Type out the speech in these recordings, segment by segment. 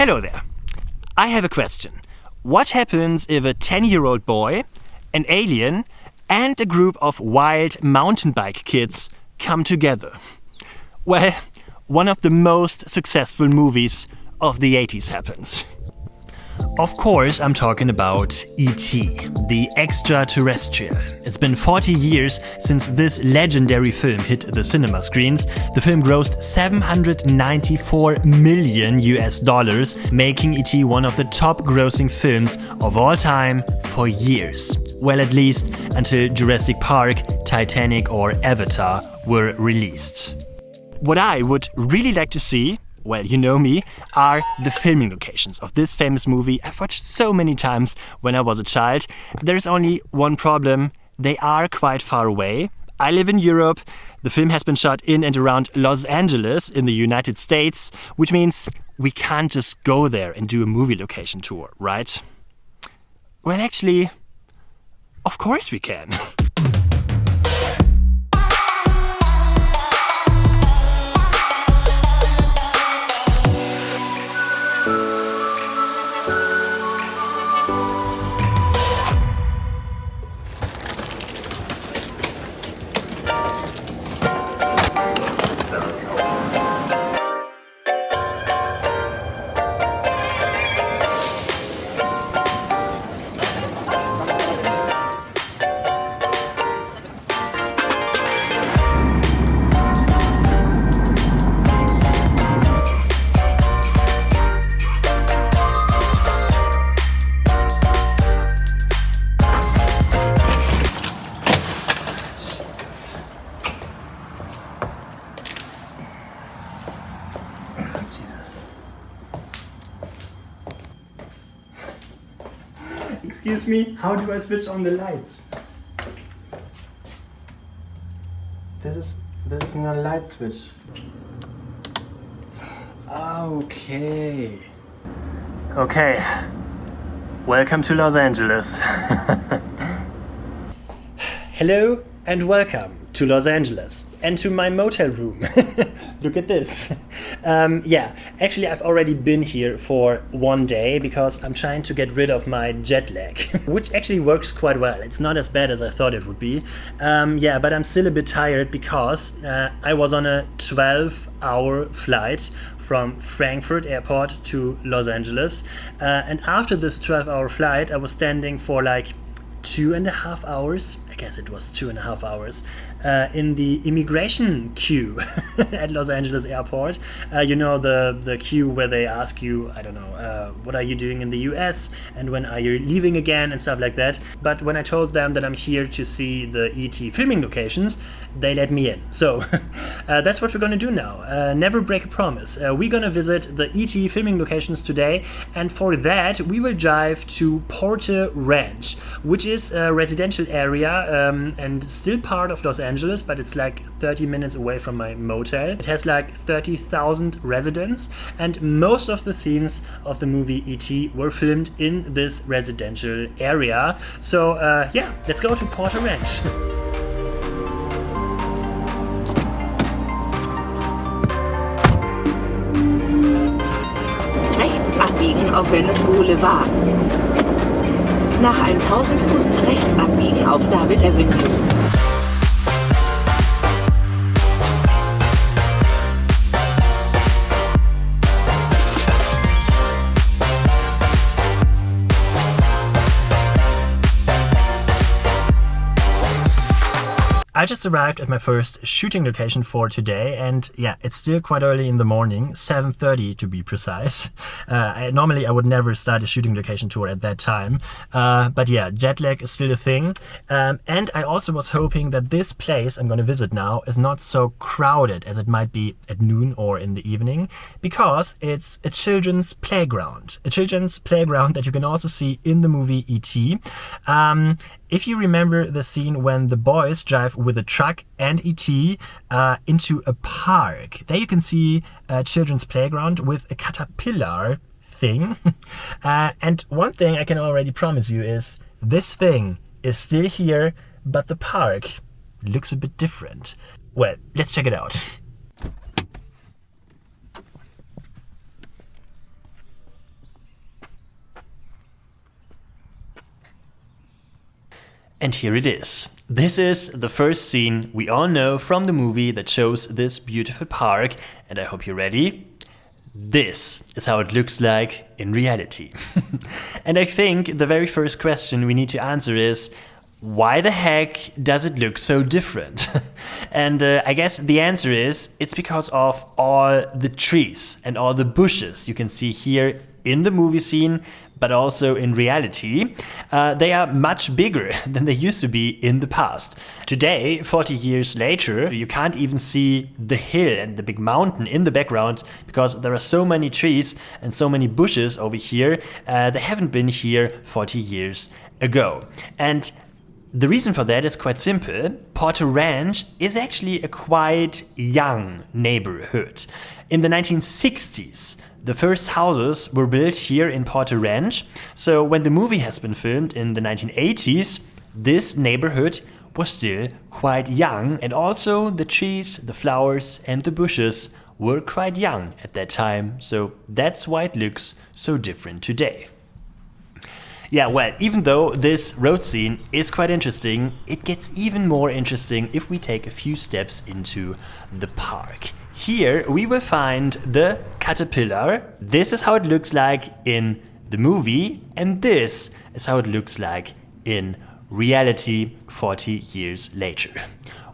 Hello there. I have a question. What happens if a 10-year-old boy, an alien, and a group of wild mountain bike kids come together? Well, one of the most successful movies of the 80s happens. Of course, I'm talking about E.T., the Extra-Terrestrial. It's been 40 years since this legendary film hit the cinema screens. The film grossed $794 million, making E.T. one of the top grossing films of all time for years. Well, at least until Jurassic Park, Titanic or Avatar were released. What I would really like to see, well, you know me, are the filming locations of this famous movie I've watched so many times when I was a child. There's only one problem. They are quite far away. I live in Europe. The film has been shot in and around Los Angeles in the United States, which means we can't just go there and do a movie location tour, right? Well, actually, of course we can. Excuse me, how do I switch on the lights? This is not a light switch. Okay. Welcome to Los Angeles. Hello and welcome to Los Angeles and to my motel room. Look at this. Actually I've already been here for one day because I'm trying to get rid of my jet lag, which actually works quite well. It's not as bad as I thought it would be. But I'm still a bit tired because I was on a 12-hour flight from Frankfurt airport to Los Angeles. And after this 12-hour flight, I was standing for like 2.5 hours, I guess it was 2.5 hours, in the immigration queue at Los Angeles airport. You know, the queue where they ask you, I don't know, what are you doing in the US and when are you leaving again and stuff like that. But when I told them that I'm here to see the E.T. filming locations, they let me in. So that's what we're gonna do now. Never break a promise. We're gonna visit the E.T. filming locations today, and for that we will drive to Porter Ranch, which is a residential area and still part of Los Angeles, but it's like 30 minutes away from my motel. It has like 30,000 residents, and most of the scenes of the movie E.T. were filmed in this residential area. So let's go to Porter Ranch. Rechts abbiegen auf Venice Boulevard. Nach 1000 Fuß rechts abbiegen auf David Avenue. I just arrived at my first shooting location for today, and it's still quite early in the morning, 7:30 to be precise. Normally I would never start a shooting location tour at that time, but jet lag is still a thing. And I also was hoping that this place I'm going to visit now is not so crowded as it might be at noon or in the evening, because it's a children's playground. A children's playground that you can also see in the movie E.T. If you remember the scene when the boys drive with a truck and E.T. Into a park, there you can see a children's playground with a caterpillar thing. And one thing I can already promise you is this thing is still here, but the park looks a bit different. Well, let's check it out. And here it is. This is the first scene we all know from the movie that shows this beautiful park, and I hope you're ready. This is how it looks like in reality. And I think the very first question we need to answer is, why the heck does it look so different? And I guess the answer is, it's because of all the trees and all the bushes you can see here in the movie scene, but also in reality. They are much bigger than they used to be in the past. Today, 40 years later, you can't even see the hill and the big mountain in the background because there are so many trees and so many bushes over here. They haven't been here 40 years ago. And the reason for that is quite simple. Porter Ranch is actually a quite young neighborhood. In the 1960s, the first houses were built here in Porter Ranch. So when the movie has been filmed in the 1980s, this neighborhood was still quite young. And also the trees, the flowers and the bushes were quite young at that time. So that's why it looks so different today. Yeah, well, even though this road scene is quite interesting, it gets even more interesting if we take a few steps into the park. Here we will find the caterpillar. This is how it looks like in the movie, and this is how it looks like in reality 40 years later.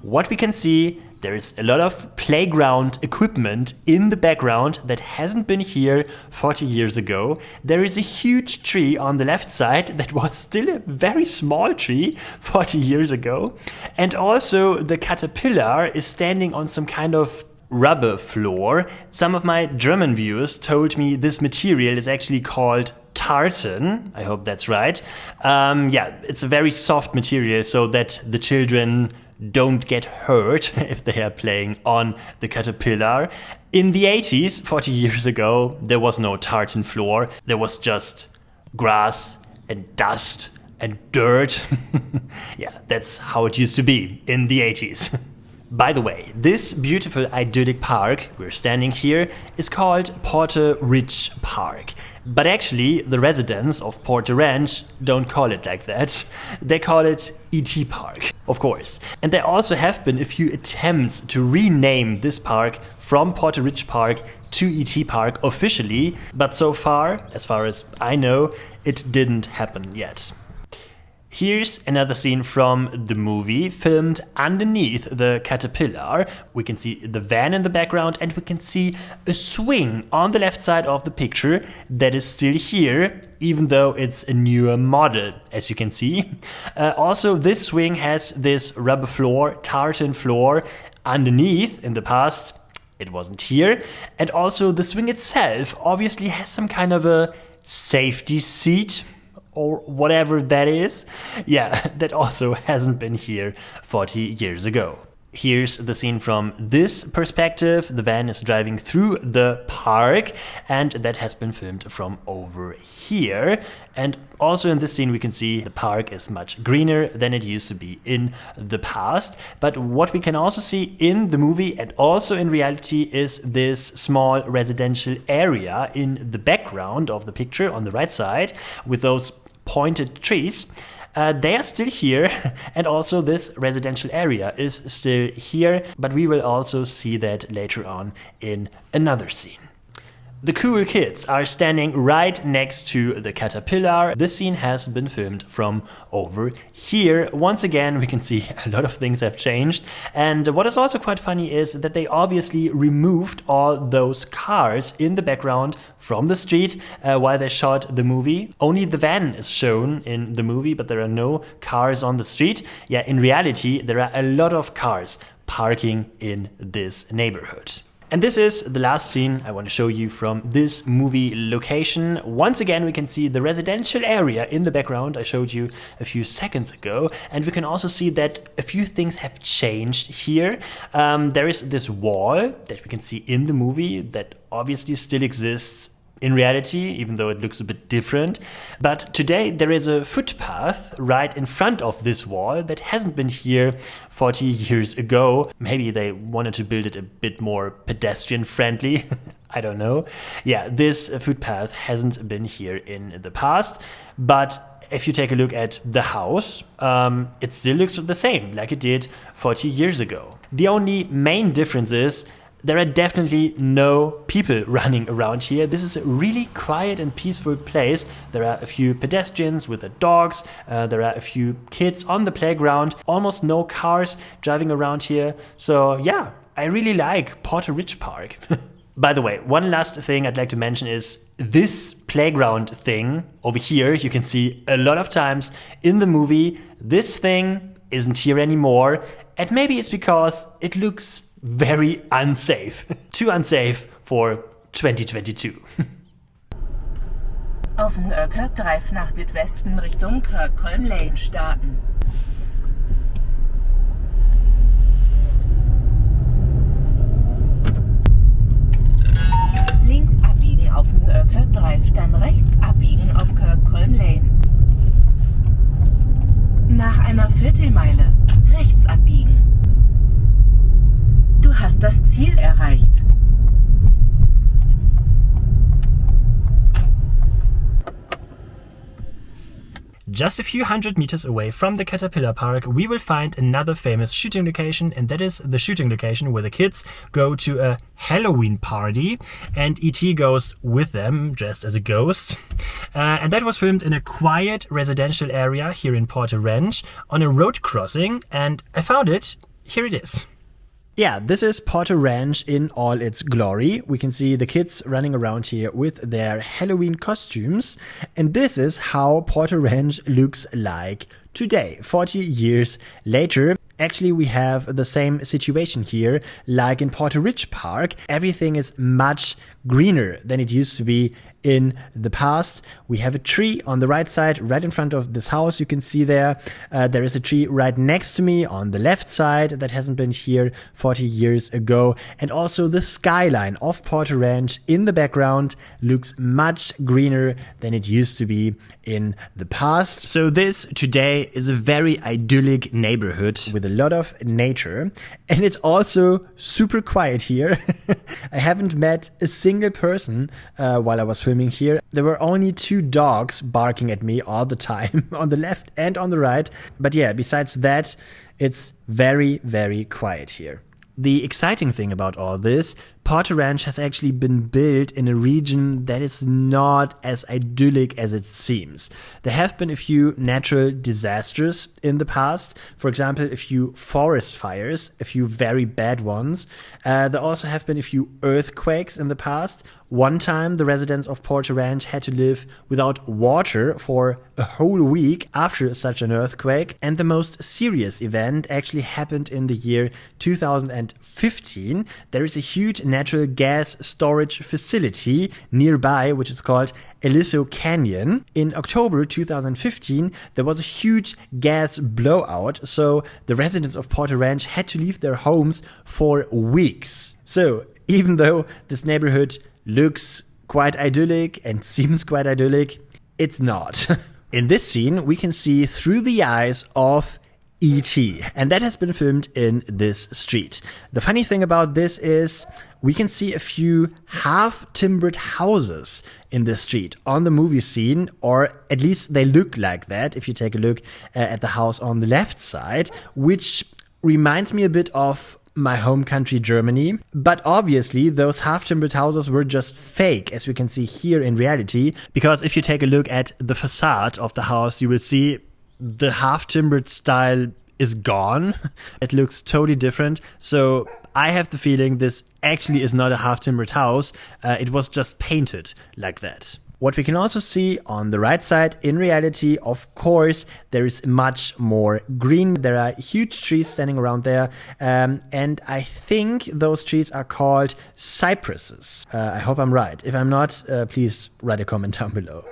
What we can see, there is a lot of playground equipment in the background that hasn't been here 40 years ago. There is a huge tree on the left side that was still a very small tree 40 years ago. And also the caterpillar is standing on some kind of rubber floor. Some of my German viewers told me this material is actually called tartan. I hope that's right. Yeah, it's a very soft material so that the children don't get hurt if they are playing on the caterpillar. In the 80s, 40 years ago, there was no tartan floor. There was just grass and dust and dirt. Yeah, that's how it used to be in the 80s. By the way, this beautiful idyllic park we're standing here is called Porter Ridge Park. But actually, the residents of Porter Ranch don't call it like that. They call it E.T. Park, of course. And there also have been a few attempts to rename this park from Porter Ridge Park to E.T. Park officially, but so far as I know, it didn't happen yet. Here's another scene from the movie, filmed underneath the caterpillar. We can see the van in the background and we can see a swing on the left side of the picture that is still here, even though it's a newer model, as you can see. Also, this swing has this rubber floor, tartan floor underneath. In the past, it wasn't here. And also the swing itself obviously has some kind of a safety seat, or whatever that is. Yeah, that also hasn't been here 40 years ago. Here's the scene from this perspective. The van is driving through the park, and that has been filmed from over here. And also in this scene we can see the park is much greener than it used to be in the past. But what we can also see in the movie and also in reality is this small residential area in the background of the picture on the right side with those pointed trees. They are still here, and also this residential area is still here, but we will also see that later on in another scene. The cool kids are standing right next to the caterpillar. This scene has been filmed from over here. Once again, we can see a lot of things have changed. And what is also quite funny is that they obviously removed all those cars in the background from the street while they shot the movie. Only the van is shown in the movie, but there are no cars on the street. Yeah, in reality, there are a lot of cars parking in this neighborhood. And this is the last scene I want to show you from this movie location. Once again, we can see the residential area in the background I showed you a few seconds ago. And we can also see that a few things have changed here. There is this wall that we can see in the movie that obviously still exists in reality, even though it looks a bit different. But today there is a footpath right in front of this wall that hasn't been here 40 years ago. Maybe they wanted to build it a bit more pedestrian friendly. I don't know. Yeah, this footpath hasn't been here in the past, but if you take a look at the house, it still looks the same like it did 40 years ago. The only main difference is there are definitely no people running around here. This is a really quiet and peaceful place. There are a few pedestrians with their dogs. There are a few kids on the playground. Almost no cars driving around here. So yeah, I really like Porter Ridge Park. By the way, one last thing I'd like to mention is this playground thing over here. You can see a lot of times in the movie, this thing isn't here anymore. And maybe it's because it looks very unsafe. Too unsafe for 2022. Auf dem Kirk Drive nach Südwesten Richtung Kirkholm Lane starten. Links abbiegen auf dem Kirk Drive, dann rechts abbiegen auf Kirkholm Lane. Nach einer Viertelmeile rechts abbiegen. Du hast das Ziel erreicht. Just a few hundred meters away from the Caterpillar Park, we will find another famous shooting location, and that is the shooting location where the kids go to a Halloween party and E.T. goes with them dressed as a ghost. And that was filmed in a quiet residential area here in Porter Ranch on a road crossing, and I found it. Here it is. Yeah, this is Porter Ranch in all its glory. We can see the kids running around here with their Halloween costumes. And this is how Porter Ranch looks like today, 40 years later. Actually, we have the same situation here like in Porter Ridge Park. Everything is much greener than it used to be in the past. We have a tree on the right side, right in front of this house. You can see there. There is a tree right next to me on the left side that hasn't been here 40 years ago. And also the skyline of Porter Ranch in the background looks much greener than it used to be in the past. So this today is a very idyllic neighborhood with a lot of nature. And it's also super quiet here. I haven't met a single person while I was filming here. There were only 2 dogs barking at me all the time on the left and on the right. But yeah, besides that, it's very, very quiet here. The exciting thing about all this, Porter Ranch has actually been built in a region that is not as idyllic as it seems. There have been a few natural disasters in the past. For example, a few forest fires, a few very bad ones. There also have been a few earthquakes in the past. One time, the residents of Porter Ranch had to live without water for a whole week after such an earthquake. And the most serious event actually happened in the year 2015. There is a huge natural gas storage facility nearby, which is called Elliot Canyon. In October 2015, there was a huge gas blowout, so the residents of Porter Ranch had to leave their homes for weeks. So even though this neighborhood looks quite idyllic and seems quite idyllic, it's not. In this scene, we can see through the eyes of E.T., and that has been filmed in this street. The funny thing about this is we can see a few half-timbered houses in this street on the movie scene, or at least they look like that if you take a look at the house on the left side, which reminds me a bit of my home country, Germany. But obviously, those half-timbered houses were just fake, as we can see here in reality, because if you take a look at the facade of the house, you will see the half-timbered style is gone. It looks totally different. So I have the feeling this actually is not a half-timbered house. It was just painted like that. What we can also see on the right side, in reality, of course, there is much more green. There are huge trees standing around there. And I think those trees are called cypresses. I hope I'm right. If I'm not, please write a comment down below.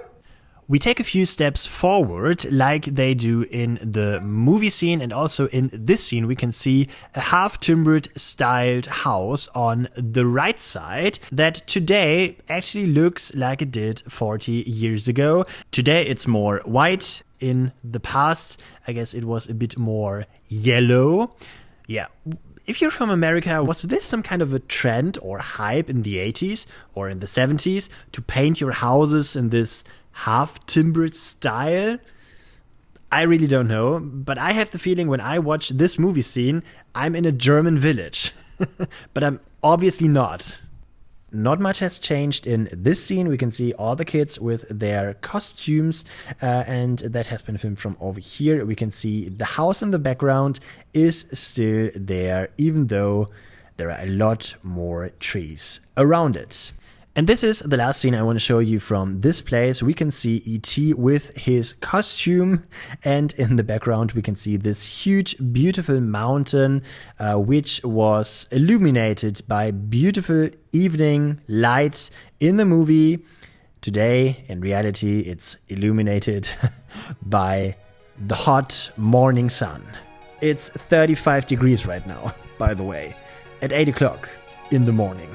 We take a few steps forward like they do in the movie scene, and also in this scene we can see a half-timbered styled house on the right side that today actually looks like it did 40 years ago. Today it's more white. In the past, I guess it was a bit more yellow. Yeah. If you're from America, was this some kind of a trend or hype in the 80s or in the 70s to paint your houses in this half-timbered style? I really don't know, but I have the feeling when I watch this movie scene, I'm in a German village. But I'm obviously not. Not much has changed in this scene. We can see all the kids with their costumes, and that has been filmed from over here. We can see the house in the background is still there, even though there are a lot more trees around it. And this is the last scene I want to show you from this place. We can see E.T. with his costume, and in the background we can see this huge, beautiful mountain, which was illuminated by beautiful evening lights in the movie. Today, in reality, it's illuminated by the hot morning sun. It's 35 degrees right now, by the way, at 8 o'clock in the morning.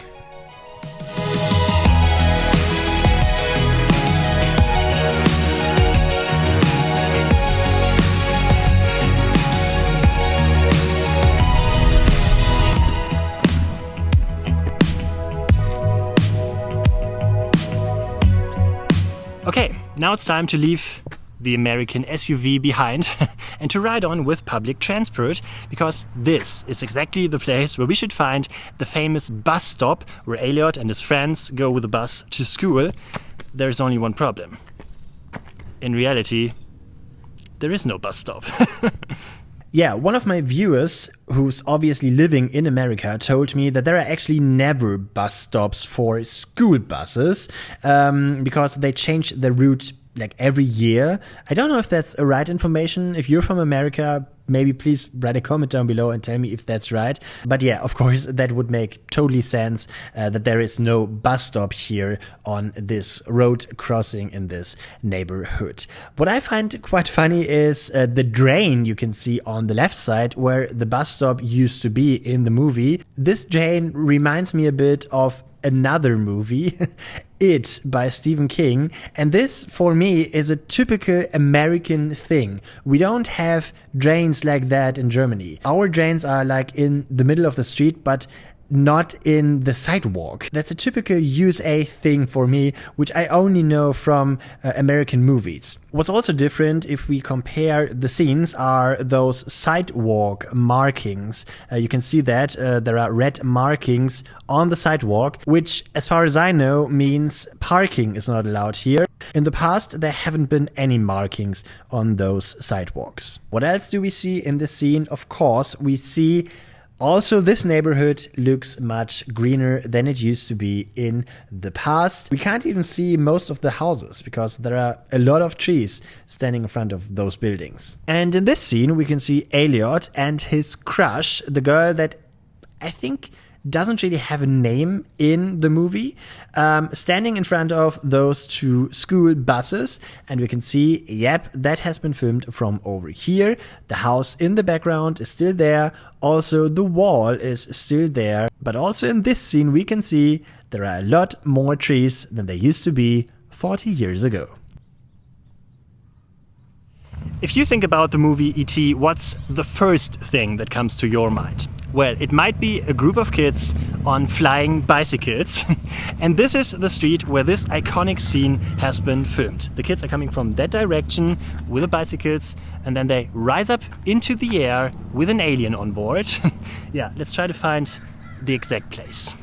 Okay, now it's time to leave the American SUV behind and to ride on with public transport, because this is exactly the place where we should find the famous bus stop where Elliot and his friends go with the bus to school. There's only one problem. In reality, there is no bus stop. Yeah, one of my viewers, who's obviously living in America, told me that there are actually never bus stops for school buses, because they change the route like every year. I don't know if that's a right information. If you're from America, maybe please write a comment down below and tell me if that's right. But yeah, of course, that would make totally sense that there is no bus stop here on this road crossing in this neighborhood. What I find quite funny is the drain you can see on the left side where the bus stop used to be in the movie. This drain reminds me a bit of another movie, It by Stephen King, and this for me is a typical American thing. We don't have drains like that in Germany. Our drains are like in the middle of the street, but not in the sidewalk. That's a typical USA thing for me, which I only know from American movies. What's also different if we compare the scenes are those sidewalk markings. You can see that there are red markings on the sidewalk, which as far as I know means parking is not allowed here. In the past, there haven't been any markings on those sidewalks. What else do we see in this scene? Of course, we see also, this neighborhood looks much greener than it used to be in the past. We can't even see most of the houses because there are a lot of trees standing in front of those buildings. And in this scene, we can see Elliot and his crush, the girl that I think doesn't really have a name in the movie, standing in front of those two school buses. And we can see, yep, that has been filmed from over here. The house in the background is still there. Also, the wall is still there. But also in this scene, we can see there are a lot more trees than there used to be 40 years ago. If you think about the movie E.T., what's the first thing that comes to your mind? Well, it might be a group of kids on flying bicycles. And this is the street where this iconic scene has been filmed. The kids are coming from that direction with the bicycles, and then they rise up into the air with an alien on board. Yeah, let's try to find the exact place.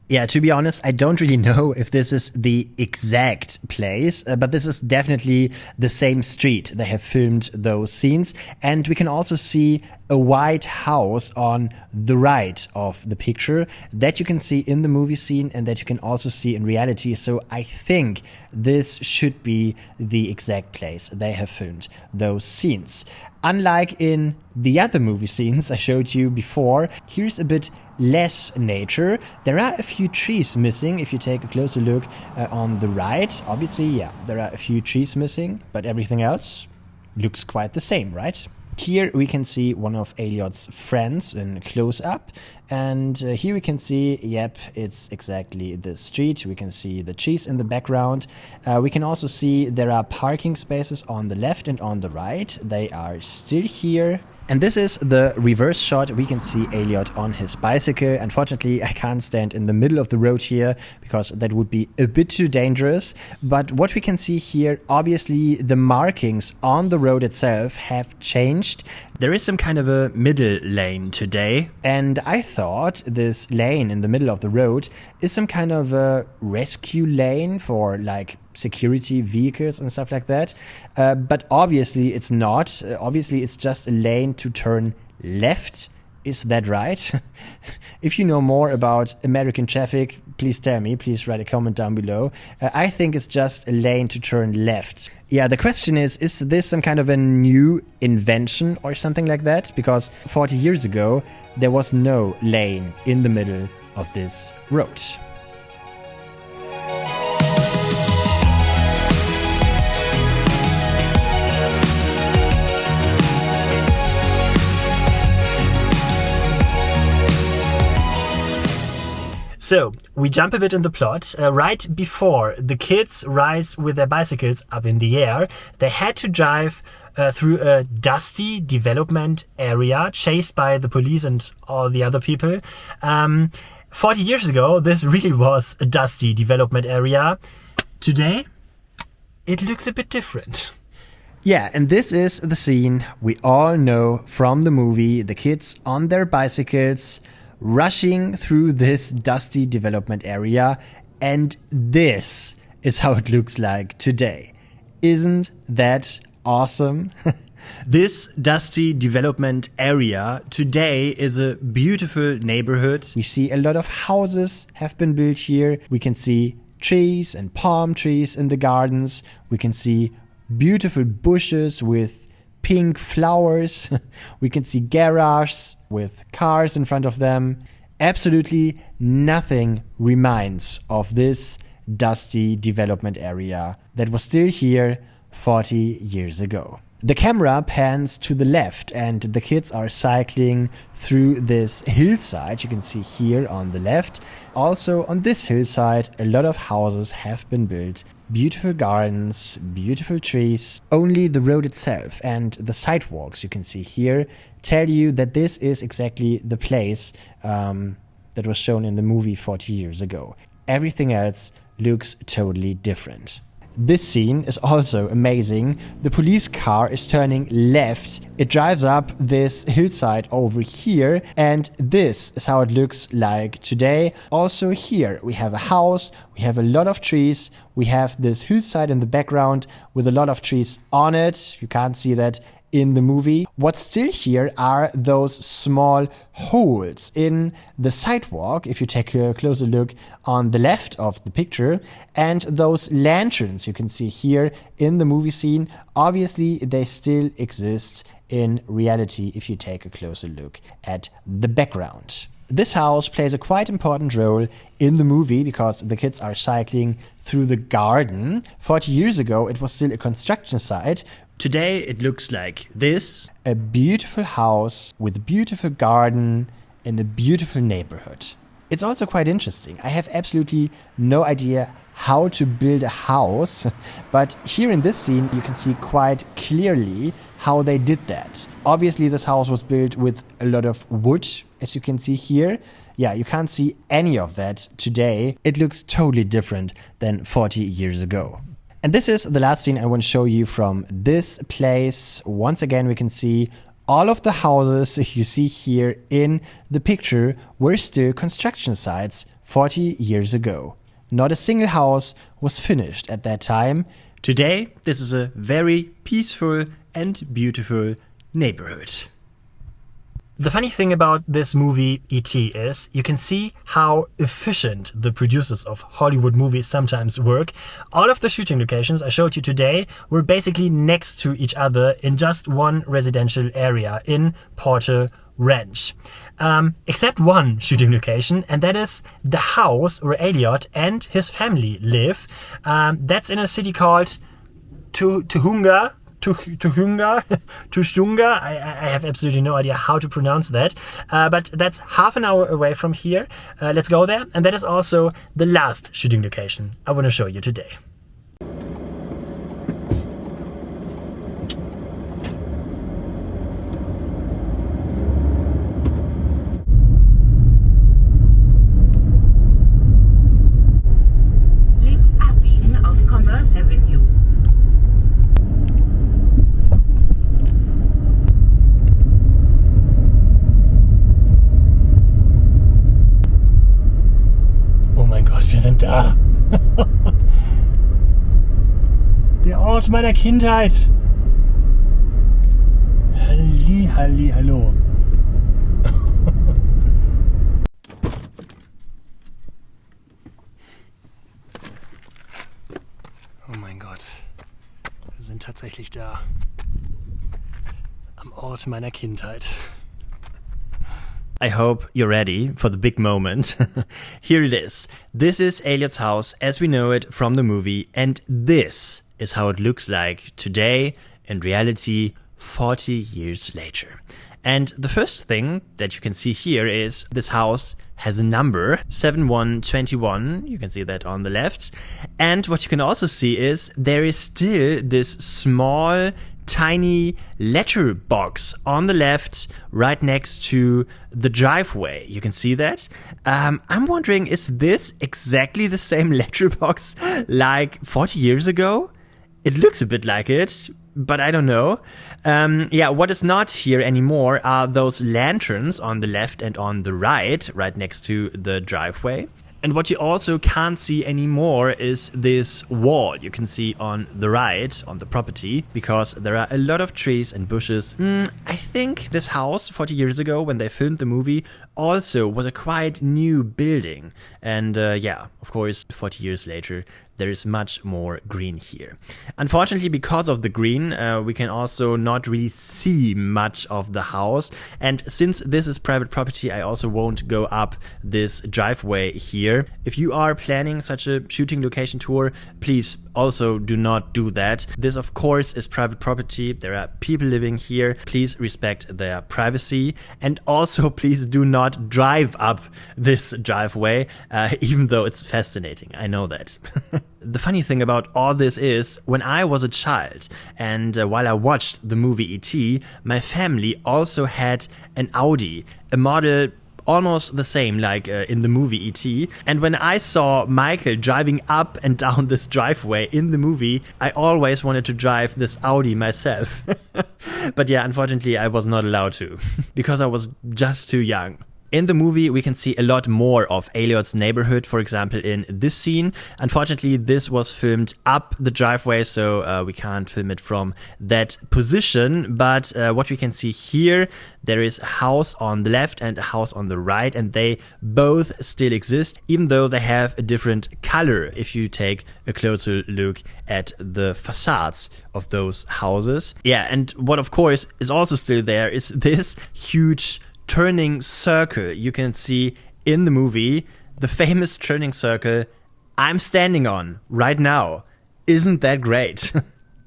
Yeah, to be honest, I don't really know if this is the exact place, but this is definitely the same street they have filmed those scenes. And we can also see a white house on the right of the picture that you can see in the movie scene and that you can also see in reality. So I think this should be the exact place they have filmed those scenes. Unlike in the other movie scenes I showed you before, here's a bit less nature. There are a few trees missing if you take a closer look on the right. Obviously, yeah, there are a few trees missing, but everything else looks quite the same, right? Here we can see one of Elliot's friends in close-up, and here we can see, yep, it's exactly the street. We can see the trees in the background. We can also see there are parking spaces on the left and on the right. They are still here. And this is the reverse shot. We can see Elliot on his bicycle. Unfortunately, I can't stand in the middle of the road here because that would be a bit too dangerous. But what we can see here, obviously the markings on the road itself have changed. There is some kind of a middle lane today. And I thought this lane in the middle of the road is some kind of a rescue lane for like security vehicles and stuff like that. But obviously it's not. Obviously it's just a lane to turn left. Is that right? If you know more about American traffic, please tell me. Please write a comment down below. I think it's just a lane to turn left. Yeah, the question is this some kind of a new invention or something like that? Because 40 years ago, there was no lane in the middle of this road. So, we jump a bit in the plot. Right before the kids rise with their bicycles up in the air, they had to drive through a dusty development area, chased by the police and all the other people. 40 years ago, this really was a dusty development area. Today, it looks a bit different. Yeah, and this is the scene we all know from the movie. The kids on their bicycles rushing through this dusty development area, and this is how it looks like today. Isn't that awesome? This dusty development area today is a beautiful neighborhood. We see a lot of houses have been built here. We can see trees and palm trees in the gardens. We can see beautiful bushes with pink flowers. We can see garages with cars in front of them. Absolutely nothing reminds of this dusty development area that was still here 40 years ago. The camera pans to the left and the kids are cycling through this hillside. You can see here on the left. Also on this hillside, a lot of houses have been built. Beautiful gardens, beautiful trees. Only the road itself and the sidewalks you can see here tell you that this is exactly the place that was shown in the movie 40 years ago. Everything else looks totally different. This scene is also amazing. The police car is turning left. It drives up this hillside over here, and this is how it looks like today. Also here we have a house, we have a lot of trees, we have this hillside in the background with a lot of trees on it. You can't see that in the movie. What's still here are those small holes in the sidewalk, if you take a closer look on the left of the picture, and those lanterns you can see here in the movie scene. Obviously, they still exist in reality if you take a closer look at the background. This house plays a quite important role in the movie because the kids are cycling through the garden. 40 years ago, it was still a construction site. Today, it looks like this. A beautiful house with a beautiful garden in a beautiful neighborhood. It's also quite interesting. I have absolutely no idea how to build a house, but here in this scene, you can see quite clearly how they did that. Obviously, this house was built with a lot of wood, as you can see here. Yeah, you can't see any of that today. It looks totally different than 40 years ago. And this is the last scene I want to show you from this place. Once again, we can see all of the houses you see here in the picture were still construction sites 40 years ago. Not a single house was finished at that time. Today, this is a very peaceful and beautiful neighborhood. The funny thing about this movie, E.T., is you can see how efficient the producers of Hollywood movies sometimes work. All of the shooting locations I showed you today were basically next to each other in just one residential area in Porter, ranch. Except one shooting location, and that is the house where Elliot and his family live. That's in a city called Tuhunga. I have absolutely no idea how to pronounce that, but that's half an hour away from here. Let's go there, and that is also the last shooting location I want to show you today. Links abbiegen auf Commerce Avenue. Wir sind da. Der Ort meiner Kindheit. Hallo. Oh mein Gott. Wir sind tatsächlich da. Am Ort meiner Kindheit. I hope you're ready for the big moment. Here it is. This is Elliot's house as we know it from the movie, and this is how it looks like today in reality 40 years later. And the first thing that you can see here is this house has a number 7121. You can see that on the left. And what you can also see is there is still this small tiny letterbox on the left right next to the driveway. You can see that. I'm wondering, is this exactly the same letterbox like 40 years ago? It looks a bit like it, but I don't know. What is not here anymore are those lanterns on the left and on the right next to the driveway. And what you also can't see anymore is this wall you can see on the right, on the property, because there are a lot of trees and bushes. I think this house 40 years ago when they filmed the movie also was a quite new building. And of course, 40 years later, there is much more green here. Unfortunately, because of the green, we can also not really see much of the house. And since this is private property, I also won't go up this driveway here. If you are planning such a shooting location tour, please also do not do that. This, of course, is private property. There are people living here. Please respect their privacy. And also, please do not drive up this driveway, even though it's fascinating. I know that. The funny thing about all this is, when I was a child and while I watched the movie E.T., my family also had an Audi, a model almost the same like in the movie E.T. And when I saw Michael driving up and down this driveway in the movie, I always wanted to drive this Audi myself. But yeah, unfortunately I was not allowed to, because I was just too young. In the movie, we can see a lot more of Elliot's neighborhood, for example, in this scene. Unfortunately, this was filmed up the driveway, so we can't film it from that position. But what we can see here, there is a house on the left and a house on the right, and they both still exist, even though they have a different color if you take a closer look at the facades of those houses. Yeah, and what of course is also still there is this huge turning circle you can see in the movie, the famous turning circle I'm standing on right now. Isn't that great?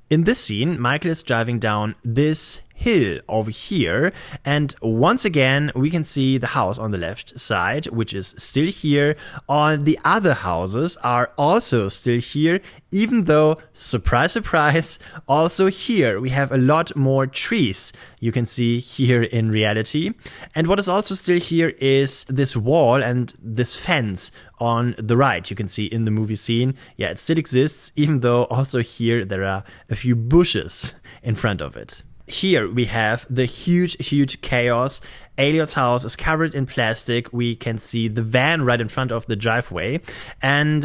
In this scene, Michael is driving down this hill over here, and once again we can see the house on the left side, which is still here. All the other houses are also still here, even though, surprise surprise, also here we have a lot more trees you can see here in reality. And what is also still here is this wall and this fence on the right you can see in the movie scene. Yeah, it still exists, even though also here there are a few bushes in front of it. Here we have the huge chaos. Elliot's house is covered in plastic. We can see the van right in front of the driveway. And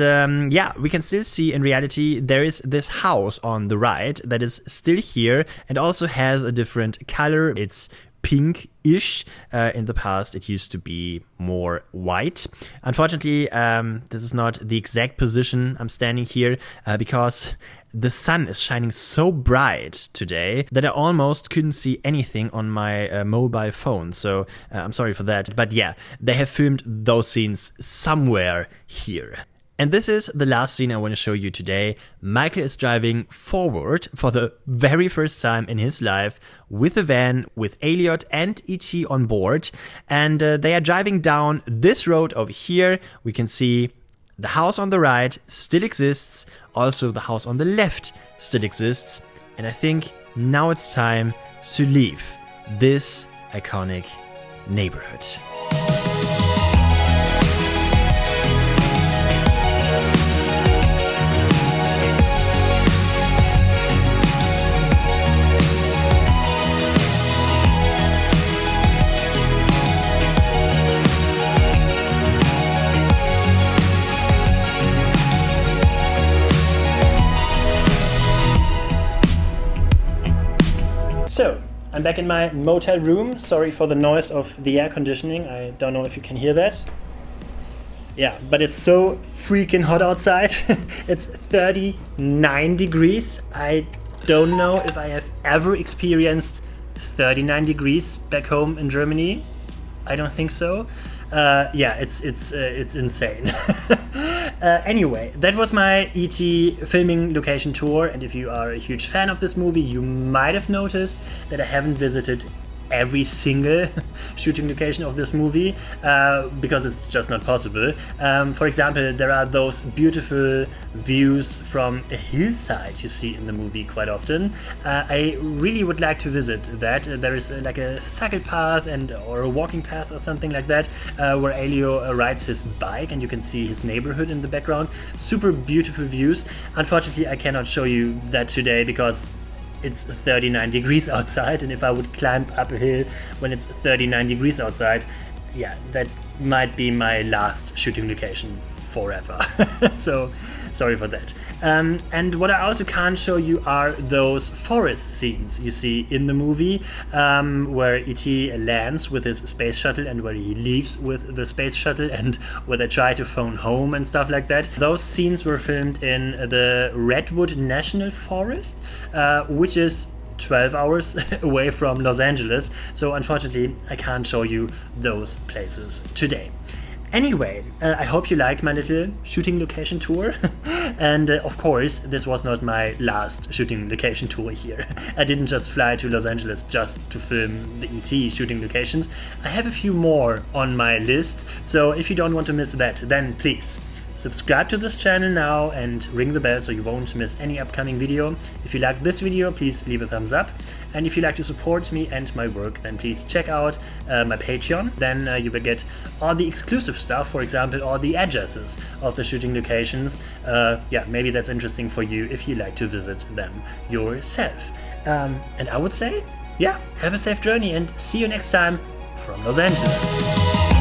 we can still see in reality there is this house on the right that is still here and also has a different color. It's pink-ish. In the past, it used to be more white. Unfortunately, this is not the exact position I'm standing here because the sun is shining so bright today that I almost couldn't see anything on my mobile phone. So I'm sorry for that. But yeah, they have filmed those scenes somewhere here. And this is the last scene I want to show you today. Michael is driving forward for the very first time in his life with a van with Elliot and E.T. on board. And they are driving down this road over here. We can see the house on the right still exists. Also, the house on the left still exists. And I think now it's time to leave this iconic neighborhood. So, I'm back in my motel room. Sorry for the noise of the air conditioning. I don't know if you can hear that. Yeah, but it's so freaking hot outside. It's 39 degrees. I don't know if I have ever experienced 39 degrees back home in Germany. I don't think so. Yeah, it's insane. Anyway, that was my E.T. filming location tour, and if you are a huge fan of this movie, you might have noticed that I haven't visited every single shooting location of this movie because it's just not possible. For example, there are those beautiful views from a hillside you see in the movie quite often. I really would like to visit that. There is like a cycle path or a walking path or something like that where Elio rides his bike and you can see his neighborhood in the background. Super beautiful views. Unfortunately, I cannot show you that today because it's 39 degrees outside, and if I would climb up a hill when it's 39 degrees outside, yeah, that might be my last shooting location forever. So sorry for that. And what I also can't show you are those forest scenes you see in the movie where E.T. lands with his space shuttle and where he leaves with the space shuttle and where they try to phone home and stuff like that. Those scenes were filmed in the Redwood National Forest, which is 12 hours away from Los Angeles. So unfortunately, I can't show you those places today. Anyway, I hope you liked my little shooting location tour. And of course, this was not my last shooting location tour here. I didn't just fly to Los Angeles just to film the E.T. shooting locations. I have a few more on my list, so if you don't want to miss that, then please subscribe to this channel now and ring the bell so you won't miss any upcoming video. If you like this video, please leave a thumbs up. And if you like to support me and my work, then please check out my Patreon. Then you will get all the exclusive stuff, for example, all the addresses of the shooting locations. Yeah, maybe that's interesting for you if you like to visit them yourself. And I would say, yeah, have a safe journey and see you next time from Los Angeles.